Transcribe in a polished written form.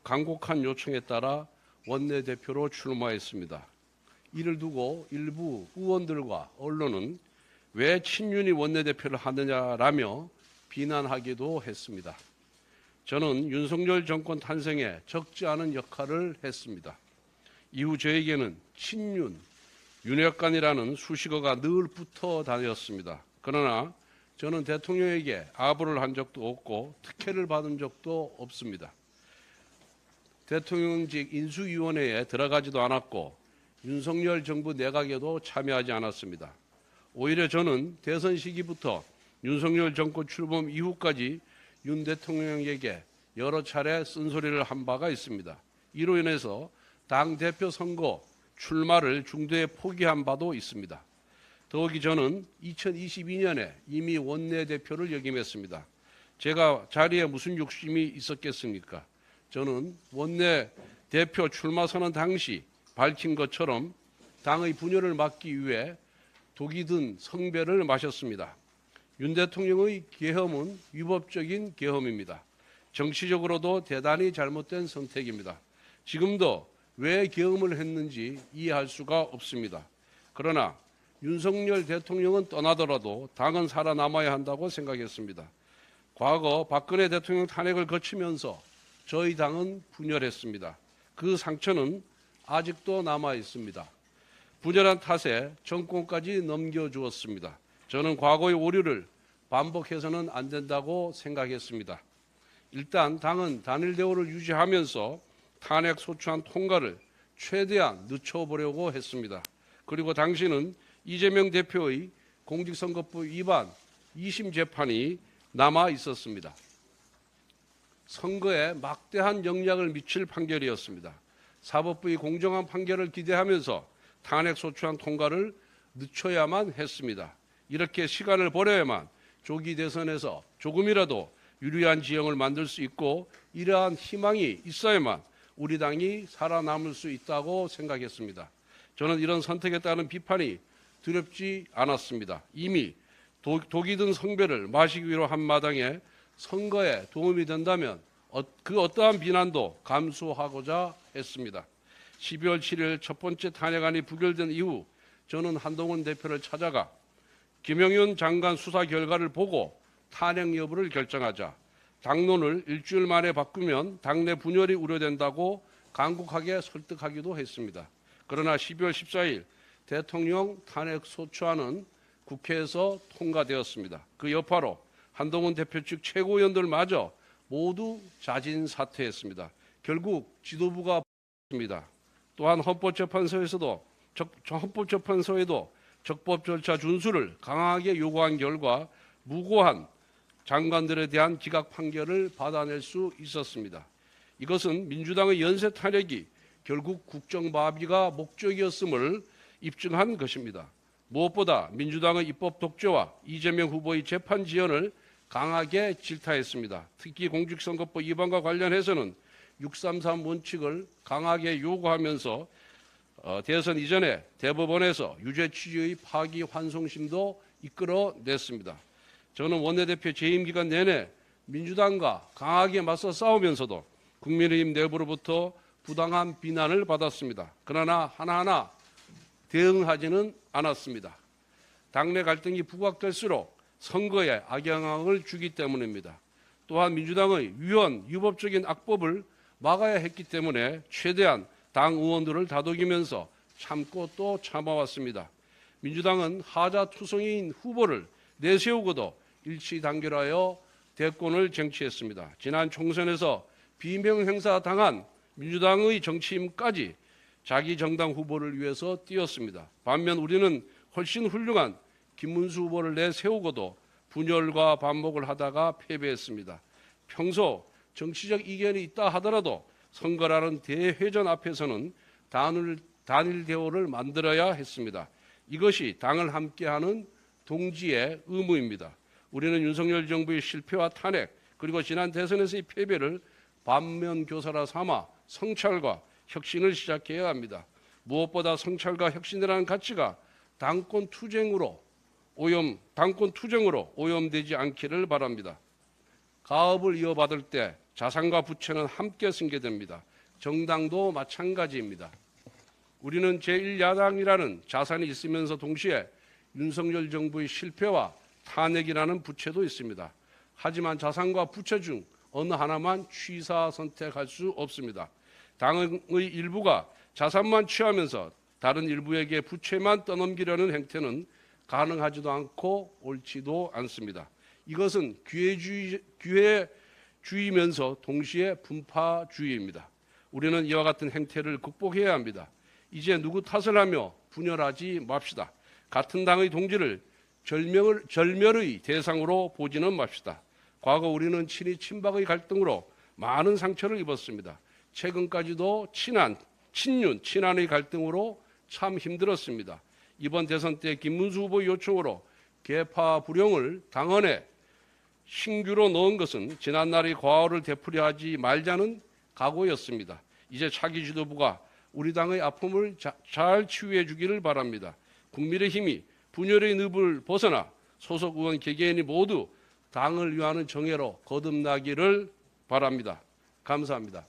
간곡한 요청에 따라 원내대표로 출마했습니다. 이를 두고 일부 의원들과 언론은 왜 친윤이 원내대표를 하느냐라며 비난하기도 했습니다. 저는 윤석열 정권 탄생에 적지 않은 역할을 했습니다. 이후 저에게는 친윤, 윤핵관이라는 수식어가 늘 붙어 다녔습니다. 그러나 저는 대통령에게 아부를 한 적도 없고 특혜를 받은 적도 없습니다. 대통령직 인수위원회에 들어가지도 않았고 윤석열 정부 내각에도 참여하지 않았습니다. 오히려 저는 대선 시기부터 윤석열 정권 출범 이후까지 윤 대통령에게 여러 차례 쓴소리를 한 바가 있습니다. 이로 인해서 당대표 선거 출마를 중도에 포기한 바도 있습니다. 더욱이 저는 2022년에 이미 원내대표를 역임했습니다. 제가 자리에 무슨 욕심이 있었겠습니까? 저는 원내대표 출마 선언 당시 밝힌 것처럼 당의 분열을 막기 위해 독이 든 성배를 마셨습니다. 윤 대통령의 계엄은 위법적인 계엄입니다. 정치적으로도 대단히 잘못된 선택입니다. 지금도 왜 계엄을 했는지 이해할 수가 없습니다. 그러나 윤석열 대통령은 떠나더라도 당은 살아남아야 한다고 생각했습니다. 과거 박근혜 대통령 탄핵을 거치면서 저희 당은 분열했습니다. 그 상처는 아직도 남아 있습니다. 분열한 탓에 정권까지 넘겨주었습니다. 저는 과거의 오류를 반복해서는 안 된다고 생각했습니다. 일단 당은 단일 대우를 유지하면서 탄핵 소추안 통과를 최대한 늦춰보려고 했습니다. 그리고 당시는 이재명 대표의 공직선거법 위반 2심 재판이 남아 있었습니다. 선거에 막대한 영향을 미칠 판결이었습니다. 사법부의 공정한 판결을 기대하면서 탄핵 소추안 통과를 늦춰야만 했습니다. 이렇게 시간을 버려야만 조기 대선에서 조금이라도 유리한 지형을 만들 수 있고 이러한 희망이 있어야만 우리 당이 살아남을 수 있다고 생각했습니다. 저는 이런 선택에 따른 비판이 두렵지 않았습니다. 이미 독이 든 성배를 마시기 위로 한 마당에 선거에 도움이 된다면 그 어떠한 비난도 감수하고자 했습니다. 12월 7일 첫 번째 탄핵안이 부결된 이후 저는 한동훈 대표를 찾아가 김영윤 장관 수사 결과를 보고 탄핵 여부를 결정하자, 당론을 일주일 만에 바꾸면 당내 분열이 우려된다고 간곡하게 설득하기도 했습니다. 그러나 12월 14일 대통령 탄핵 소추안은 국회에서 통과되었습니다. 그 여파로 한동훈 대표 측 최고위원들마저 모두 자진 사퇴했습니다. 결국 지도부가 있습니다. 또한 헌법재판소에도 적법 절차 준수를 강하게 요구한 결과 무고한 장관들에 대한 기각 판결을 받아낼 수 있었습니다. 이것은 민주당의 연쇄 탄핵이 결국 국정마비가 목적이었음을 입증한 것입니다. 무엇보다 민주당의 입법 독재와 이재명 후보의 재판 지연을 강하게 질타했습니다. 특히 공직선거법 위반과 관련해서는 633 원칙을 강하게 요구하면서 대선 이전에 대법원에서 유죄 취지의 파기환송심도 이끌어냈습니다. 저는 원내대표 재임 기간 내내 민주당과 강하게 맞서 싸우면서도 국민의힘 내부로부터 부당한 비난을 받았습니다. 그러나 하나하나 대응하지는 않았습니다. 당내 갈등이 부각될수록 선거에 악영향을 주기 때문입니다. 또한 민주당의 위헌, 유법적인 악법을 막아야 했기 때문에 최대한 당 의원들을 다독이면서 참고 또 참아왔습니다. 민주당은 하자투성이인 후보를 내세우고도 일치단결하여 대권을 쟁취했습니다. 지난 총선에서 비명행사 당한 민주당의 정치인까지 자기 정당 후보를 위해서 뛰었습니다. 반면 우리는 훨씬 훌륭한 김문수 후보를 내세우고도 분열과 반목을 하다가 패배했습니다. 평소 정치적 이견이 있다 하더라도 선거라는 대회전 앞에서는 단일 대우를 만들어야 했습니다. 이것이 당을 함께하는 동지의 의무입니다. 우리는 윤석열 정부의 실패와 탄핵 그리고 지난 대선에서의 패배를 반면교사라 삼아 성찰과 혁신을 시작해야 합니다. 무엇보다 성찰과 혁신이라는 가치가 당권 투쟁으로 오염되지 않기를 바랍니다. 가업을 이어받을 때 자산과 부채는 함께 승계됩니다. 정당도 마찬가지입니다. 우리는 제1야당이라는 자산이 있으면서 동시에 윤석열 정부의 실패와 탄핵이라는 부채도 있습니다. 하지만 자산과 부채 중 어느 하나만 취사 선택할 수 없습니다. 당의 일부가 자산만 취하면서 다른 일부에게 부채만 떠넘기려는 행태는 가능하지도 않고 옳지도 않습니다. 이것은 기회주의면서 동시에 분파주의입니다. 우리는 이와 같은 행태를 극복해야 합니다. 이제 누구 탓을 하며 분열하지 맙시다. 같은 당의 동지를 절멸의 대상으로 보지는 맙시다. 과거 우리는 친이 친박의 갈등으로 많은 상처를 입었습니다. 최근까지도 친한의 갈등으로 참 힘들었습니다. 이번 대선 때 김문수 후보의 요청으로 계파 불용을 당헌에 신규로 넣은 것은 지난날의 과오를 되풀이하지 말자는 각오였습니다. 이제 차기 지도부가 우리 당의 아픔을 잘 치유해 주기를 바랍니다. 국민의힘이 분열의 늪을 벗어나 소속 의원 개개인이 모두 당을 위하는 정예로 거듭나기를 바랍니다. 감사합니다.